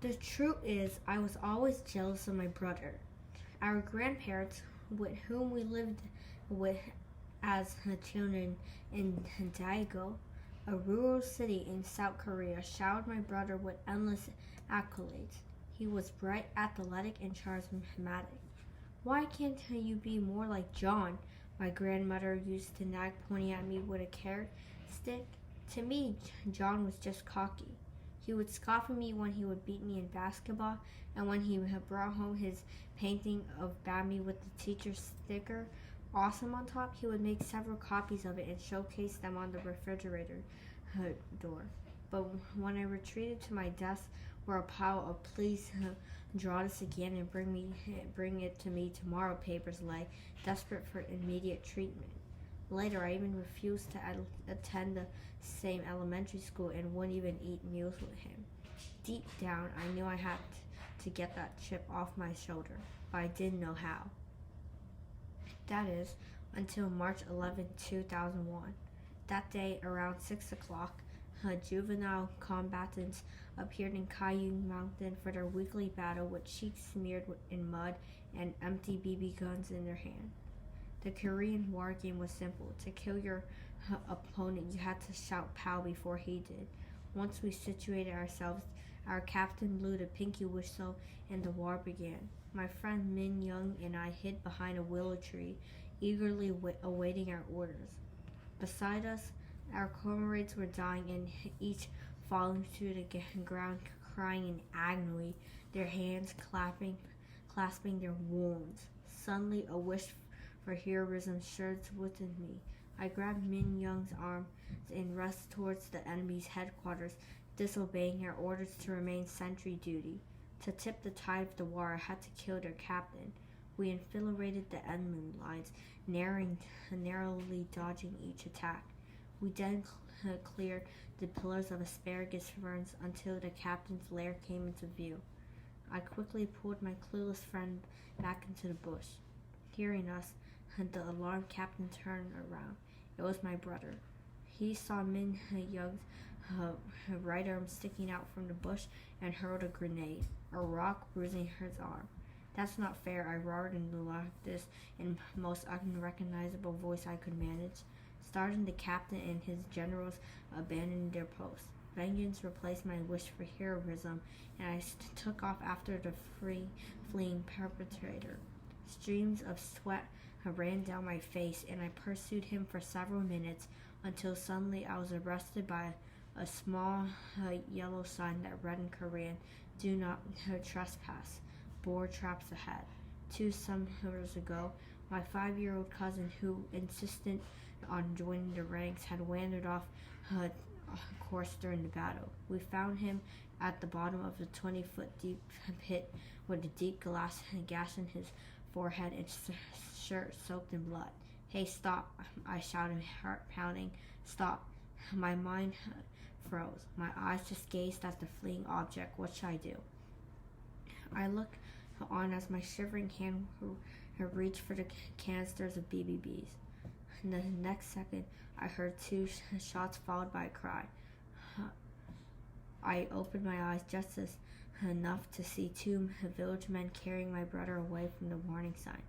The truth is, I was always jealous of my brother. Our grandparents, with whom we lived with as children in Daegu, a rural city in South Korea, showered my brother with endless accolades. He was bright, athletic, and charismatic. Why can't you be more like John? My grandmother used to nag, pointing at me with a carrot stick. To me, John was just cocky. He would scoff at me when he would beat me in basketball, and when he brought home his painting of Bambi with the teacher's sticker awesome on top, he would make several copies of it and showcase them on the refrigerator door. But when I retreated to my desk, where a pile of please draw this again and bring it to me tomorrow papers lay, desperate for immediate treatment. Later, I even refused to attend the same elementary school and wouldn't even eat meals with him. Deep down, I knew I had to get that chip off my shoulder, but I didn't know how. That is, until March 11, 2001. That day, around 6 o'clock, juvenile combatants appeared in Kayung Mountain for their weekly battle with cheeks smeared in mud and empty BB guns in their hand. The Korean war game was simple. To kill your opponent, you had to shout "pow" before he did. Once we situated ourselves, our captain blew the pinky whistle and the war began. My friend Min Young and I hid behind a willow tree, eagerly awaiting our orders. Beside us, our comrades were dying and each falling to the ground, crying in agony, their hands clasping their wounds. Suddenly, a wish for heroism surged within me. I grabbed Min Young's arm and rushed towards the enemy's headquarters, disobeying our orders to remain sentry duty. To tip the tide of the war, I had to kill their captain. We enfiladed the enemy lines, narrowly dodging each attack. We then cleared the pillars of asparagus ferns until the captain's lair came into view. I quickly pulled my clueless friend back into the bush. Hearing us, the alarmed captain turned around. It was my brother. He saw Min Young's right arm sticking out from the bush and hurled a grenade, a rock bruising his arm. "That's not fair," I roared in the loudest and most unrecognizable voice I could manage. Starting, the captain and his generals abandoned their posts. Vengeance replaced my wish for heroism, and I took off after the fleeing perpetrator. Streams of sweat ran down my face, and I pursued him for several minutes until suddenly I was arrested by a small yellow sign that read in Korean, "Do not trespass. Boar traps ahead." 2 summers ago, my 5-year-old cousin, who insisted on joining the ranks, had wandered off course during the battle. We found him at the bottom of a 20-foot deep pit with a deep glass gash in his forehead and shirt soaked in blood. "Hey, stop," I shouted, heart pounding. "Stop." My mind froze. My eyes just gazed at the fleeing object. What should I do? I looked on as my shivering hand reached for the canisters of BBBs. In the next second, I heard 2 shots followed by a cry. I opened my eyes just enough to see 2 village men carrying my brother away from the warning sign.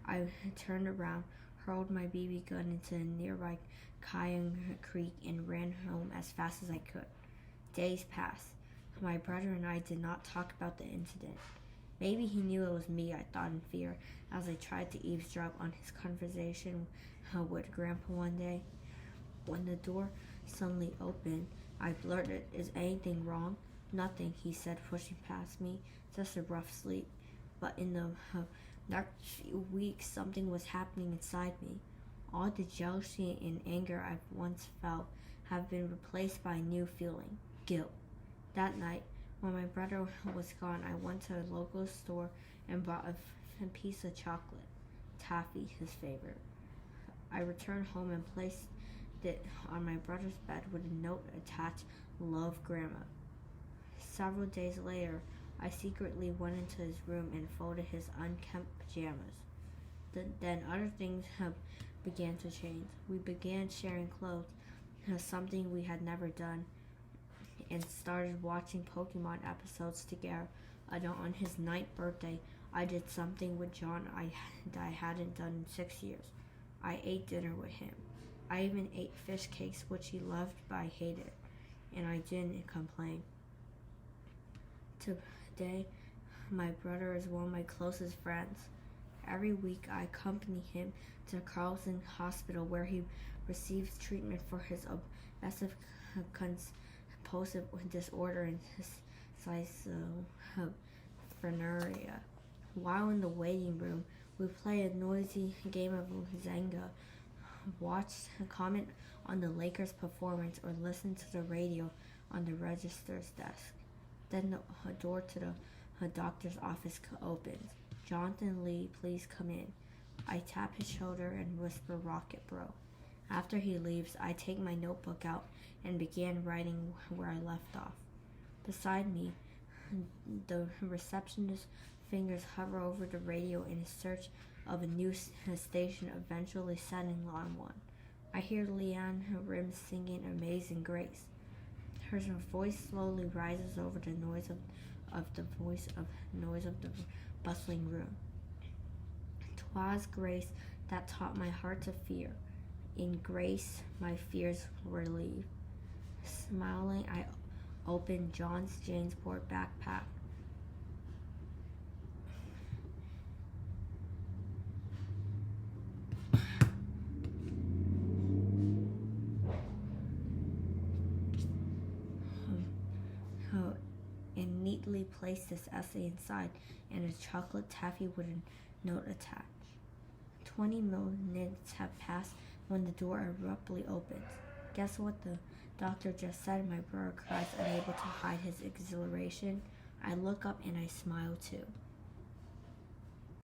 I turned around, hurled my BB gun into a nearby Kayung Creek, and ran home as fast as I could. Days passed. My brother and I did not talk about the incident. Maybe he knew it was me, I thought in fear, as I tried to eavesdrop on his conversation with Grandpa one day. When the door suddenly opened, I blurted, "Is anything wrong?" "Nothing," he said, pushing past me. "Just a rough sleep." But in the next few weeks, something was happening inside me. All the jealousy and anger I once felt have been replaced by a new feeling: guilt. That night, when my brother was gone, I went to a local store and bought a piece of chocolate, taffy, his favorite. I returned home and placed it on my brother's bed with a note attached, "Love, Grandma." Several days later, I secretly went into his room and folded his unkempt pajamas. Then other things began to change. We began sharing clothes, something we had never done and started watching Pokemon episodes together. On his ninth birthday, I did something with John I hadn't done in 6 years. I ate dinner with him. I even ate fish cakes, which he loved but I hated, and I didn't complain. Today, my brother is one of my closest friends. Every week, I accompany him to Carlson Hospital where he receives treatment for his obsessive compulsive disorder and schizophrenia. While in the waiting room, we play a noisy game of Zanga, watch, comment on the Lakers' performance, or listen to the radio on the register's desk. Then the door to the doctor's office opens. Jonathan Lee, please come in. I tap his shoulder and whisper, Rocket Bro. After he leaves, I take my notebook out and begin writing where I left off. Beside me, the receptionist's fingers hover over the radio in search of a new station, eventually setting on one. I hear Leanne Rims singing Amazing Grace. Her voice slowly rises over the noise of the bustling room. 'Twas grace that taught my heart to fear. In grace, my fears were relieved. Smiling, I opened John's Janesport backpack. And neatly placed this essay inside and a chocolate taffy with a note attached. 20 minutes have passed when the door abruptly opens. Guess what the doctor just said? My brother cries, unable to hide his exhilaration. I look up and I smile too.